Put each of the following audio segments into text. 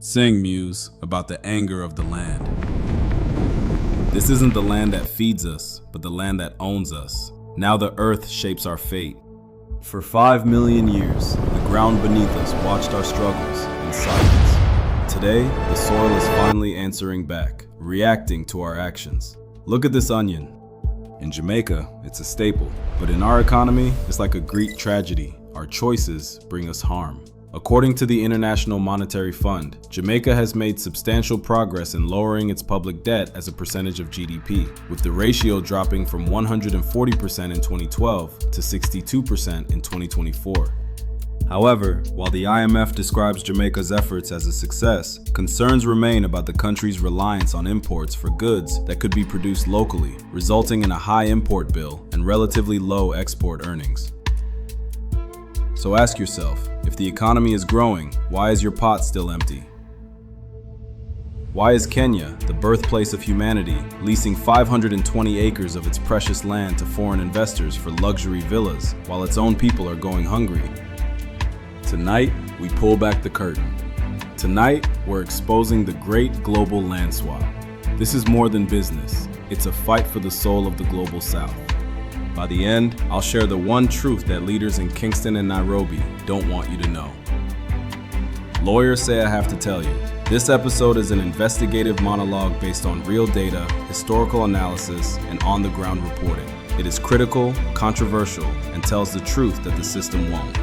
Sing, Muse, about the anger of the land. This isn't the land that feeds us, but the land that owns us. Now the earth shapes our fate. For 5 million years, the ground beneath us watched our struggles in silence. Today, the soil is finally answering back, reacting to our actions. Look at this onion. In Jamaica, it's a staple, but in our economy, it's like a Greek tragedy. Our choices bring us harm. According to the International Monetary Fund, Jamaica has made substantial progress in lowering its public debt as a percentage of GDP, with the ratio dropping from 140% in 2012 to 62% in 2024. However, while the IMF describes Jamaica's efforts as a success, concerns remain about the country's reliance on imports for goods that could be produced locally, resulting in a high import bill and relatively low export earnings. So ask yourself, if the economy is growing, why is your pot still empty? Why is Kenya, the birthplace of humanity, leasing 520 acres of its precious land to foreign investors for luxury villas, while its own people are going hungry? Tonight, we pull back the curtain. Tonight, we're exposing the great global land swap. This is more than business. It's a fight for the soul of the global South. By the end, I'll share the one truth that leaders in Kingston and Nairobi don't want you to know. Lawyers say I have to tell you, this episode is an investigative monologue based on real data, historical analysis, and on-the-ground reporting. It is critical, controversial, and tells the truth that the system won't.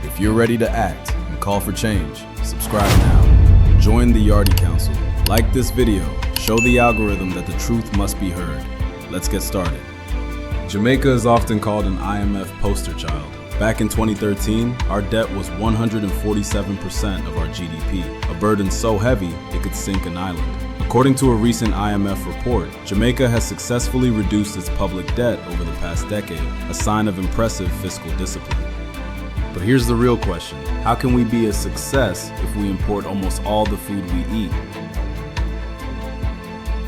If you're ready to act and call for change, subscribe now. Join the Yardie Council. Like this video, show the algorithm that the truth must be heard. Let's get started. Jamaica is often called an IMF poster child. Back in 2013, our debt was 147% of our GDP, a burden so heavy it could sink an island. According to a recent IMF report, Jamaica has successfully reduced its public debt over the past decade, a sign of impressive fiscal discipline. But here's the real question. How can we be a success if we import almost all the food we eat?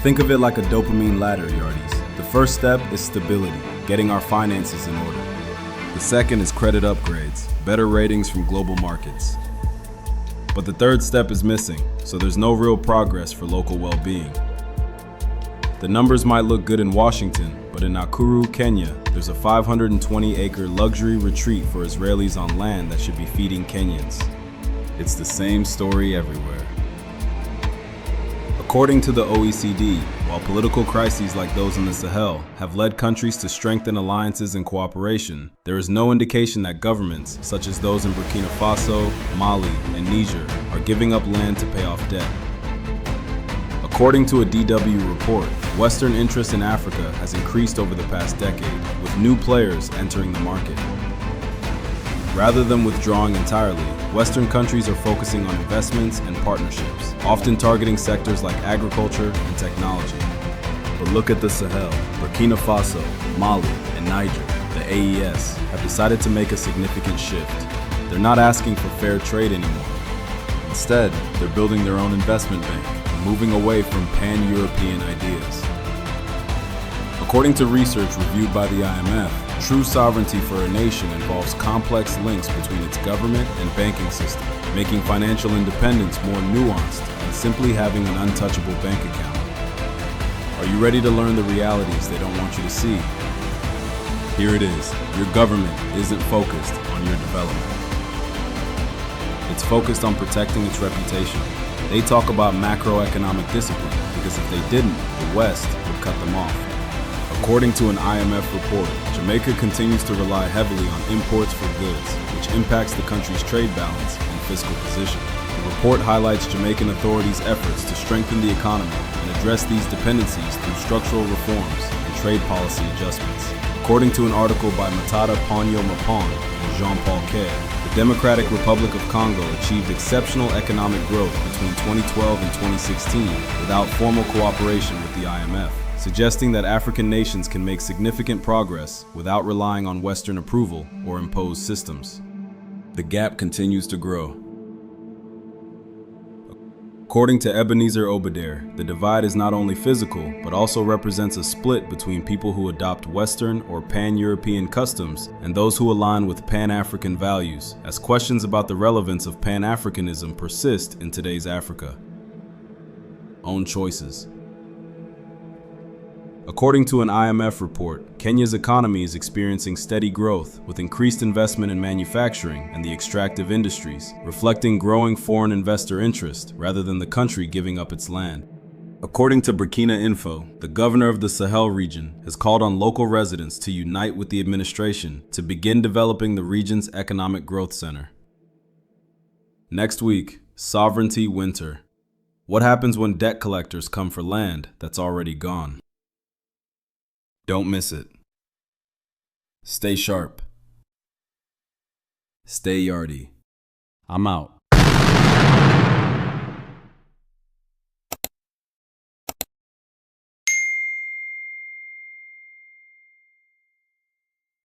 Think of it like a dopamine ladder, Yardies. The first step is stability, getting our finances in order. The second is credit upgrades, better ratings from global markets. But the third step is missing, so there's no real progress for local well-being. The numbers might look good in Washington, but in Nakuru, Kenya, there's a 520-acre luxury retreat for Israelis on land that should be feeding Kenyans. It's the same story everywhere. According to the OECD, while political crises like those in the Sahel have led countries to strengthen alliances and cooperation, there is no indication that governments, such as those in Burkina Faso, Mali, and Niger, are giving up land to pay off debt. According to a DW report, Western interest in Africa has increased over the past decade, with new players entering the market. Rather than withdrawing entirely, Western countries are focusing on investments and partnerships, often targeting sectors like agriculture and technology. But look at the Sahel. Burkina Faso, Mali, and Niger, the AES, have decided to make a significant shift. They're not asking for fair trade anymore. Instead, they're building their own investment bank and moving away from pan-European ideas. According to research reviewed by the IMF, true sovereignty for a nation involves complex links between its government and banking system, making financial independence more nuanced than simply having an untouchable bank account. Are you ready to learn the realities they don't want you to see? Here it is. Your government isn't focused on your development. It's focused on protecting its reputation. They talk about macroeconomic discipline because if they didn't, the West would cut them off. According to an IMF report, Jamaica continues to rely heavily on imports for goods, which impacts the country's trade balance and fiscal position. The report highlights Jamaican authorities' efforts to strengthen the economy and address these dependencies through structural reforms and trade policy adjustments. According to an article by Matada Ponyo Mapon and Jean-Paul Kerr, the Democratic Republic of Congo achieved exceptional economic growth between 2012 and 2016 without formal cooperation with the IMF, suggesting that African nations can make significant progress without relying on Western approval or imposed systems. The gap continues to grow. According to Ebenezer Obadair, the divide is not only physical, but also represents a split between people who adopt Western or Pan-European customs and those who align with Pan-African values, as questions about the relevance of Pan-Africanism persist in today's Africa. Own choices. According to an IMF report, Kenya's economy is experiencing steady growth with increased investment in manufacturing and the extractive industries, reflecting growing foreign investor interest rather than the country giving up its land. According to Burkina Info, the governor of the Sahel region has called on local residents to unite with the administration to begin developing the region's economic growth center. Next week, Sovereignty Winter. What happens when debt collectors come for land that's already gone? Don't miss it. Stay sharp. Stay Yardie. I'm out.